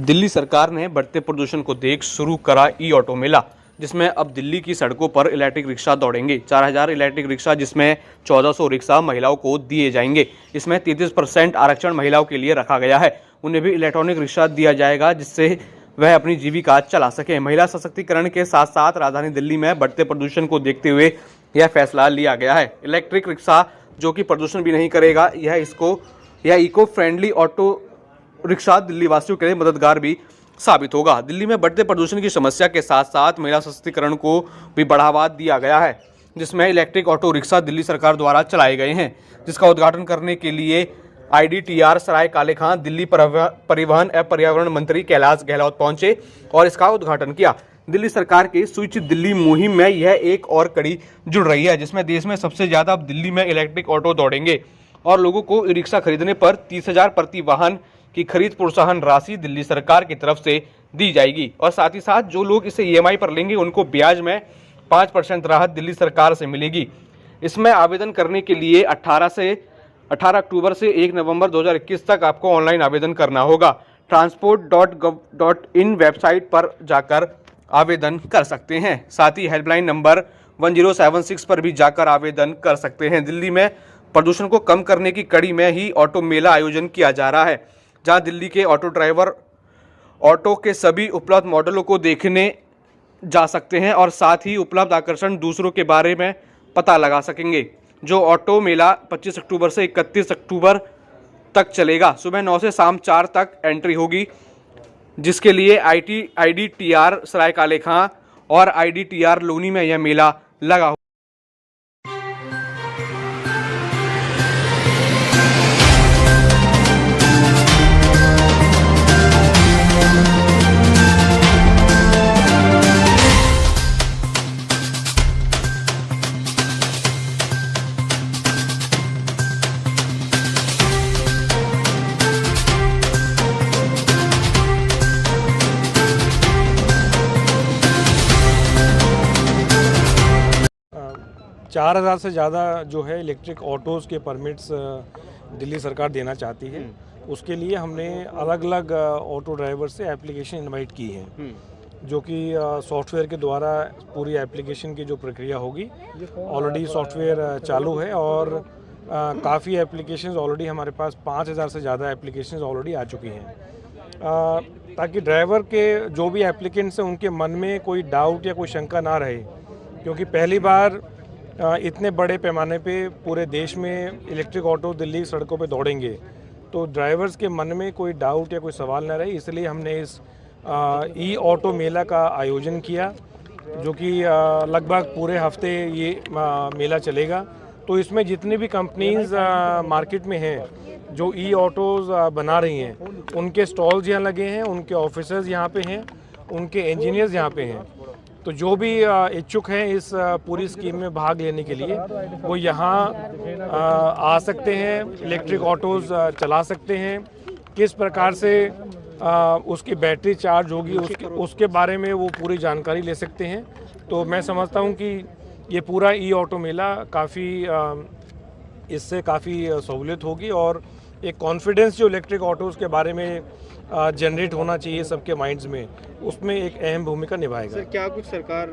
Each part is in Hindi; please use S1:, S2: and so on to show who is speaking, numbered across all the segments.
S1: दिल्ली सरकार ने बढ़ते प्रदूषण को देख शुरू करा ई ऑटो मेला, जिसमें अब दिल्ली की सड़कों पर इलेक्ट्रिक रिक्शा दौड़ेंगे। 4000 इलेक्ट्रिक रिक्शा, जिसमें 1400 रिक्शा महिलाओं को दिए जाएंगे। इसमें 33% आरक्षण महिलाओं के लिए रखा गया है। उन्हें भी इलेक्ट्रॉनिक रिक्शा दिया जाएगा, जिससे वह अपनी जीविका चला सकें। महिला सशक्तिकरण के साथ साथ राजधानी दिल्ली में बढ़ते प्रदूषण को देखते हुए यह फैसला लिया गया है। इलेक्ट्रिक रिक्शा जो कि प्रदूषण भी नहीं करेगा, यह eco friendly auto rickshaw Delhi वासियों के लिए मददगार भी साबित होगा। दिल्ली में बढ़ते प्रदूषण की समस्या के साथ साथ महिला सशक्तिकरण को भी बढ़ावा दिया गया है, जिसमें इलेक्ट्रिक ऑटो रिक्शा दिल्ली सरकार द्वारा चलाए गए हैं, जिसका उद्घाटन करने के लिए IDTR सराय काले खां दिल्ली परिवहन एवं पर्यावरण मंत्री कैलाश गहलोत पहुंचे और इसका उद्घाटन किया। दिल्ली सरकार की स्विच दिल्ली मुहिम में यह एक और कड़ी जुड़ रही है, जिसमें देश में सबसे ज्यादा अब दिल्ली में इलेक्ट्रिक ऑटो दौड़ेंगे और लोगों को ई रिक्शा खरीदने पर 30,000 प्रति वाहन की खरीद प्रोत्साहन राशि दिल्ली सरकार की तरफ से दी जाएगी। और साथ ही साथ जो लोग इसे EMI पर लेंगे उनको ब्याज में 5% राहत दिल्ली सरकार से मिलेगी। इसमें आवेदन करने के लिए 18 अक्टूबर से 1 नवंबर 2021 तक आपको ऑनलाइन आवेदन करना होगा। transport.gov.in वेबसाइट पर जाकर आवेदन कर सकते हैं। साथ ही हेल्पलाइन नंबर 1076 पर भी जाकर आवेदन कर सकते हैं। दिल्ली में प्रदूषण को कम करने की कड़ी में ही ऑटो मेला आयोजन किया जा रहा है, जहां दिल्ली के ऑटो ड्राइवर ऑटो के सभी उपलब्ध मॉडलों को देखने जा सकते हैं और साथ ही उपलब्ध आकर्षण दूसरों के बारे में पता लगा सकेंगे। जो ऑटो मेला 25 अक्टूबर से 31 अक्टूबर तक चलेगा। सुबह 9 से शाम 4 तक एंट्री होगी, जिसके लिए IDTR सराय काले खां और IDTR लोनी में यह मेला लगा।
S2: चार 4,000 से ज़्यादा जो है इलेक्ट्रिक ऑटोज़ के परमिट्स दिल्ली सरकार देना चाहती है। उसके लिए हमने अलग अलग ऑटो ड्राइवर से एप्लीकेशन इनवाइट की है, जो कि सॉफ्टवेयर के द्वारा पूरी एप्लीकेशन की जो प्रक्रिया होगी, ऑलरेडी सॉफ्टवेयर चालू है और काफ़ी एप्लीकेशंस ऑलरेडी हमारे पास 5,000 से ज़्यादा एप्लीकेशंस ऑलरेडी आ चुकी हैं, ताकि ड्राइवर के जो भी एप्लीकेंट्स हैं उनके मन में कोई डाउट या कोई शंका ना रहे, क्योंकि पहली बार इतने बड़े पैमाने पे पूरे देश में इलेक्ट्रिक ऑटो दिल्ली की सड़कों पे दौड़ेंगे, तो ड्राइवर्स के मन में कोई डाउट या कोई सवाल ना रहे, इसलिए हमने इस ई ऑटो मेला का आयोजन किया, जो कि लगभग पूरे हफ्ते ये मेला चलेगा। तो इसमें जितनी भी कंपनीज मार्केट में हैं जो ई ऑटोज़ बना रही हैं, उनके स्टॉल्स यहाँ लगे हैं, उनके ऑफिसर्स यहाँ पे हैं, उनके इंजीनियर्स यहाँ पे हैं। तो जो भी इच्छुक हैं इस पूरी स्कीम में भाग लेने के लिए, वो यहाँ आ सकते हैं, इलेक्ट्रिक ऑटोज़ चला सकते हैं। किस प्रकार से उसकी बैटरी चार्ज होगी उसके बारे में वो पूरी जानकारी ले सकते हैं। तो मैं समझता हूँ कि ये पूरा ई ऑटो मेला इससे काफ़ी सहूलियत होगी और एक कॉन्फिडेंस जो इलेक्ट्रिक ऑटोज़ के बारे में जनरेट होना चाहिए सबके माइंड्स में, उसमें एक अहम भूमिका निभाएगा।
S3: सर, क्या कुछ सरकार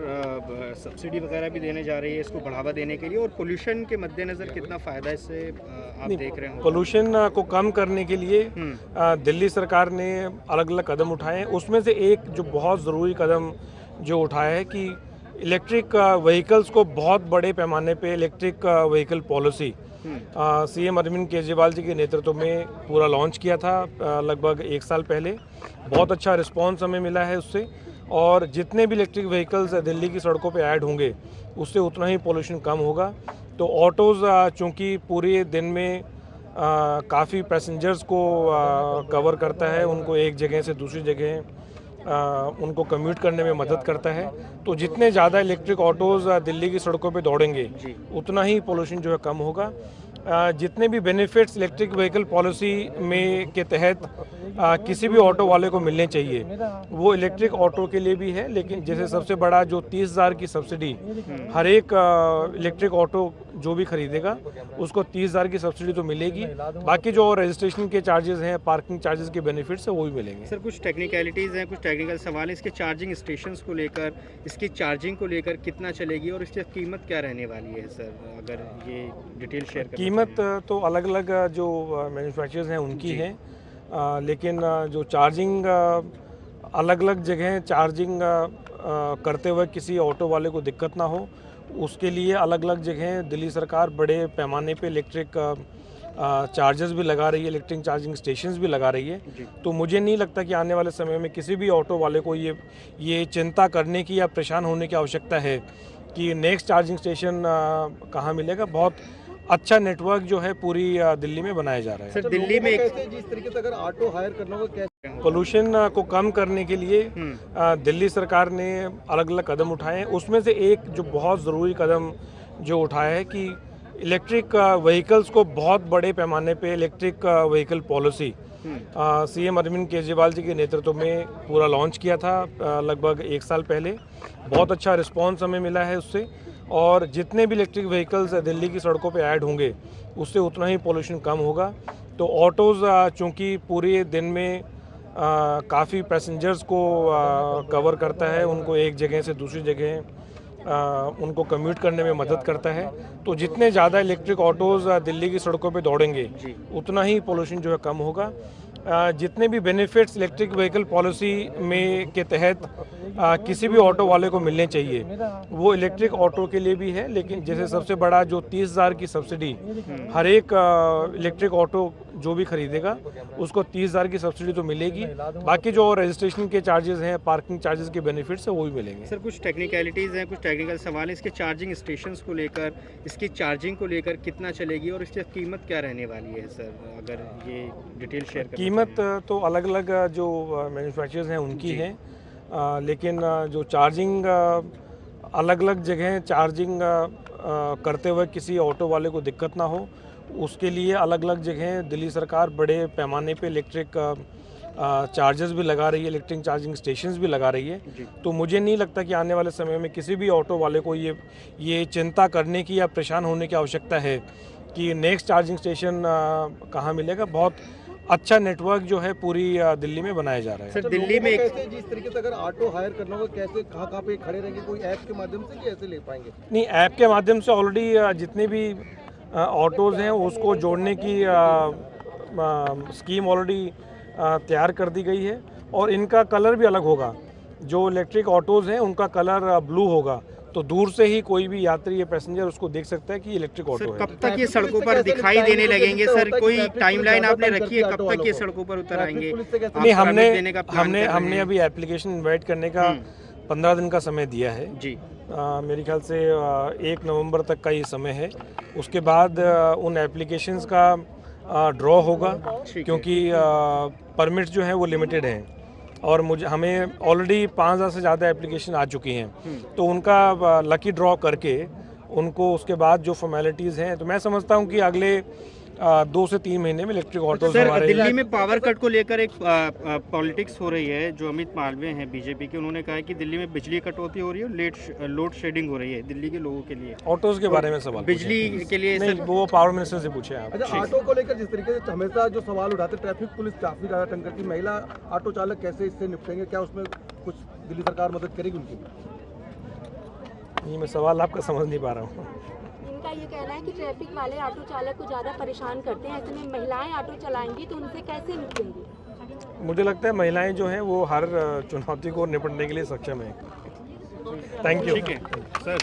S3: सब्सिडी वगैरह भी देने जा रही है इसको बढ़ावा देने के लिए, और पोल्यूशन के मद्देनज़र कितना फ़ायदा इससे आप देख रहे हैं?
S2: पोल्यूशन को कम करने के लिए दिल्ली सरकार ने अलग अलग कदम उठाए हैं। उसमें से एक जो बहुत ज़रूरी कदम जो उठाया है कि इलेक्ट्रिक व्हीकल्स को बहुत बड़े पैमाने पे electric vehicle policy CM Arvind Kejriwal ji के नेतृत्व में पूरा लॉन्च किया था लगभग 1 साल पहले। बहुत अच्छा रिस्पांस हमें मिला है उससे, और जितने भी इलेक्ट्रिक व्हीकल्स दिल्ली की सड़कों पे ऐड होंगे उससे उतना ही पोल्यूशन कम होगा। तो ऑटोज़ चूँकि पूरे दिन में काफ़ी पैसेंजर्स को कवर करता है, उनको एक जगह से दूसरी जगह उनको कम्यूट करने में मदद करता है, तो जितने ज़्यादा इलेक्ट्रिक ऑटोज़ दिल्ली की सड़कों पे दौड़ेंगे उतना ही पोल्यूशन जो है कम होगा। जितने भी बेनिफिट्स इलेक्ट्रिक व्हीकल पॉलिसी में के तहत किसी भी ऑटो वाले को मिलने चाहिए वो इलेक्ट्रिक ऑटो के लिए भी है, लेकिन जैसे सबसे बड़ा जो 30,000 की सब्सिडी हर एक इलेक्ट्रिक ऑटो जो भी खरीदेगा उसको 30,000 की सब्सिडी तो मिलेगी, बाकी जो रजिस्ट्रेशन के चार्जेस हैं, पार्किंग चार्जेस के बेनिफिट्स है वो भी मिलेंगे।
S3: सर कुछ टेक्निकलिटीज़ हैं, कुछ टेक्निकल सवाल हैं इसके चार्जिंग स्टेशंस को लेकर, इसकी चार्जिंग को लेकर कितना चलेगी और इसकी कीमत क्या रहने वाली है सर, अगर ये डिटेल शेयर करें।
S2: कीमत तो अलग अलग जो मैन्युफैक्चरर्स हैं उनकी है, लेकिन जो चार्जिंग अलग अलग जगह चार्जिंग करते हुए किसी ऑटो वाले को दिक्कत ना हो उसके लिए अलग अलग जगह दिल्ली सरकार बड़े पैमाने पे इलेक्ट्रिक चार्जेस भी लगा रही है, इलेक्ट्रिक चार्जिंग स्टेशंस भी लगा रही है। तो मुझे नहीं लगता कि आने वाले समय में किसी भी ऑटो वाले को ये चिंता करने की या परेशान होने की आवश्यकता है कि नेक्स्ट चार्जिंग स्टेशन कहाँ मिलेगा। बहुत अच्छा नेटवर्क जो है पूरी दिल्ली में बनाया जा रहा है।
S3: सर दिल्ली में
S4: जिस तरीके से अगर ऑटो हायर करना होगा कैसे
S2: पोल्यूशन को कम करने के लिए दिल्ली सरकार ने अलग अलग कदम उठाए हैं, उसमें से एक जो बहुत ज़रूरी कदम जो उठाया है कि इलेक्ट्रिक व्हीकल्स को बहुत बड़े पैमाने पे electric vehicle policy CM Arvind Kejriwal ji के नेतृत्व में पूरा लॉन्च किया था लगभग 1 साल पहले। बहुत अच्छा रिस्पांस हमें मिला है उससे, और जितने भी इलेक्ट्रिक व्हीकल्स दिल्ली की सड़कों पे ऐड होंगे उससे उतना ही पोल्यूशन कम होगा। तो ऑटोज़ चूँकि पूरे दिन में काफ़ी पैसेंजर्स को कवर करता है, उनको एक जगह से दूसरी जगह उनको कम्यूट करने में मदद करता है, तो जितने ज़्यादा इलेक्ट्रिक ऑटोज़ दिल्ली की सड़कों पे दौड़ेंगे उतना ही पोल्यूशन जो है कम होगा। जितने भी बेनिफिट्स इलेक्ट्रिक व्हीकल पॉलिसी में के तहत किसी भी ऑटो वाले को मिलने चाहिए वो इलेक्ट्रिक ऑटो के लिए भी है, लेकिन जैसे सबसे बड़ा जो 30,000 की सब्सिडी हर एक इलेक्ट्रिक ऑटो जो भी खरीदेगा उसको 30,000 की सब्सिडी तो मिलेगी, बाकी जो रजिस्ट्रेशन के चार्जेस हैं, पार्किंग चार्जेस के बेनिफिट्स है वो भी मिलेंगे।
S3: सर कुछ टेक्निकलिटीज़ हैं, कुछ टेक्निकल सवाल हैं इसके चार्जिंग स्टेशंस को लेकर, इसकी चार्जिंग को लेकर कितना चलेगी और इसकी कीमत क्या रहने वाली है सर, अगर ये डिटेल शेयर करें।
S2: कीमत तो अलग अलग जो मैन्युफैक्चरर्स हैं उनकी है, लेकिन जो चार्जिंग अलग अलग जगह चार्जिंग करते हुए किसी ऑटो वाले को दिक्कत ना हो उसके लिए अलग अलग जगह दिल्ली सरकार बड़े पैमाने पे इलेक्ट्रिक चार्जेस भी लगा रही है, इलेक्ट्रिक चार्जिंग स्टेशंस भी लगा रही है। तो मुझे नहीं लगता कि आने वाले समय में किसी भी ऑटो वाले को ये चिंता करने की या परेशान होने की आवश्यकता है कि नेक्स्ट चार्जिंग स्टेशन कहाँ मिलेगा। बहुत अच्छा नेटवर्क जो है पूरी दिल्ली में बनाया जा रहा है।
S3: सर दिल्ली में
S4: कैसे जिस तरीके से अगर ऑटो हायर करना होगा कैसे कहाँ पे खड़े रहेंगे, कोई ऐप के माध्यम से कि ऐसे ले पाएंगे?
S2: नहीं, ऐप के माध्यम से ऑलरेडी जितने भी ऑटोज़ हैं उसको जोड़ने की स्कीम ऑलरेडी तैयार कर दी गई है, और इनका कलर भी अलग होगा। जो इलेक्ट्रिक ऑटोज़ हैं उनका कलर ब्लू होगा, तो दूर से ही कोई भी यात्री या पैसेंजर उसको देख सकता है कि इलेक्ट्रिक ऑटो है।
S3: कब तक ये सड़कों पर दिखाई देने लगेंगे सर, कोई टाइमलाइन आपने रखी है कब तक ये सड़कों पर उतर आएंगे?
S2: नहीं, हमने अभी एप्लीकेशन इनवाइट करने का 15 दिन का समय दिया है जी। मेरे ख्याल से 1 नवंबर तक का ये समय है। उसके बाद उन एप्लीकेशंस का ड्रॉ होगा, क्योंकि परमिट्स जो हैं वो लिमिटेड हैं, और हमें ऑलरेडी 5,000 से ज़्यादा एप्लीकेशन आ चुकी हैं, तो उनका लकी ड्रॉ करके उनको उसके बाद जो फॉर्मेलिटीज़ हैं, तो मैं समझता हूं कि अगले 2 से 3 महीने में इलेक्ट्रिक ऑटोज हमारे।
S3: दिल्ली में पावर कट को लेकर एक पॉलिटिक्स हो रही है। जो अमित मालवीय हैं बीजेपी के, उन्होंने कहा है कि दिल्ली में बिजली कटौती हो रही है और लोड शेडिंग हो रही है दिल्ली के लोगों के लिए।
S2: ऑटोज के बारे में सवाल
S3: बिजली के लिए
S2: नहीं, वो पावर मिनिस्टर से पूछे आप।
S4: अच्छा, ऑटो को लेकर जिस तरीके से हमेशा जो सवाल उठाते, ट्रैफिक पुलिस काफी ज्यादा तंग करती, महिला ऑटो चालक कैसे इससे निपटेंगे? क्या उसमें कुछ दिल्ली सरकार मदद करेगी उनकी?
S2: नहीं, मैं सवाल आपका समझ नहीं पा रहा हूँ।
S5: इनका ये कहना है कि ट्रैफिक वाले ऑटो चालक को ज़्यादा परेशान करते हैं, ऐसे में महिलाएं ऑटो चलाएंगी तो उनसे कैसे निपटेंगी?
S2: मुझे लगता है महिलाएं जो हैं वो हर चुनौती को निपटने के लिए सक्षम है। Thank you.
S3: ठीक है सर,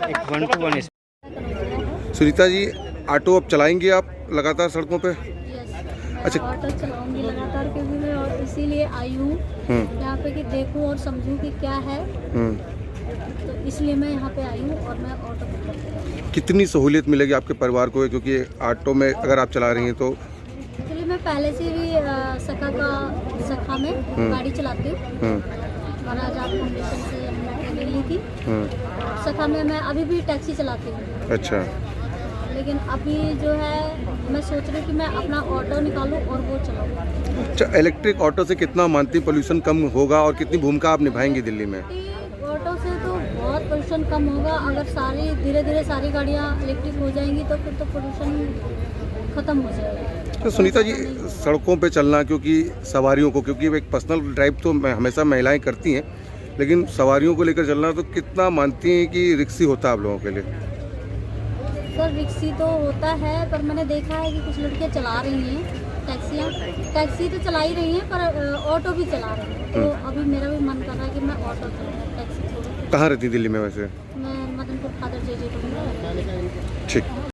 S3: एक 1-to-1
S6: सुनीता जी, ऑटो अब चलाएंगे आप लगातार सड़कों पे?
S7: अच्छा, ऑटो चलाऊंगी लगातार, क्योंकि मैं और इसीलिए आई हूँ यहाँ पे कि देखूँ और समझूँ कि क्या है, तो इसलिए मैं यहाँ पे आई हूँ और मैं ऑटो पकड़।
S6: कितनी सहूलियत मिलेगी आपके परिवार को, क्योंकि ऑटो में अगर आप चला रही हैं तो?
S7: चलिए, मैं पहले से भी सखा में गाड़ी चलाती हूँ। महाराज आप फाउंडेशन से हमने ट्रेनिंग ली थी। सखा में मैं अभी भी टैक्सी चलाती हूँ।
S6: अच्छा,
S7: लेकिन अभी जो है मैं सोच रही हूँ कि मैं अपना ऑटो निकालूं और वो चलाऊं।
S6: अच्छा, इलेक्ट्रिक ऑटो से कितना मानती पोल्यूशन कम होगा और कितनी भूमिका आप निभाएंगी दिल्ली में?
S7: ऑटो से तो बहुत पोल्यूशन कम होगा। अगर सारी धीरे धीरे सारी गाड़ियाँ इलेक्ट्रिक हो जाएंगी तो फिर तो पोल्यूशन खत्म हो जाएगा।
S6: तो सुनीता जी, सड़कों पे चलना क्योंकि सवारियों को, क्योंकि एक पर्सनल ड्राइव तो हमेशा महिलाएं करती हैं, लेकिन सवारियों को लेकर चलना तो कितना मानती हैं कि रिस्की होता है आप लोगों के लिए?
S7: सर रिक्सी तो होता है, पर मैंने देखा है कि कुछ लड़कियाँ चला रही हैं टैक्सियाँ। टैक्सी तो चला ही रही हैं पर ऑटो भी चला रही हैं। तो अभी मेरा भी मन कर रहा है कि मैं ऑटो चलाऊँ, टैक्सी छोड़ूँ।
S6: कहाँ रहती दिल्ली में वैसे?
S7: मैं मदनपुर फादर जे
S6: ठीक।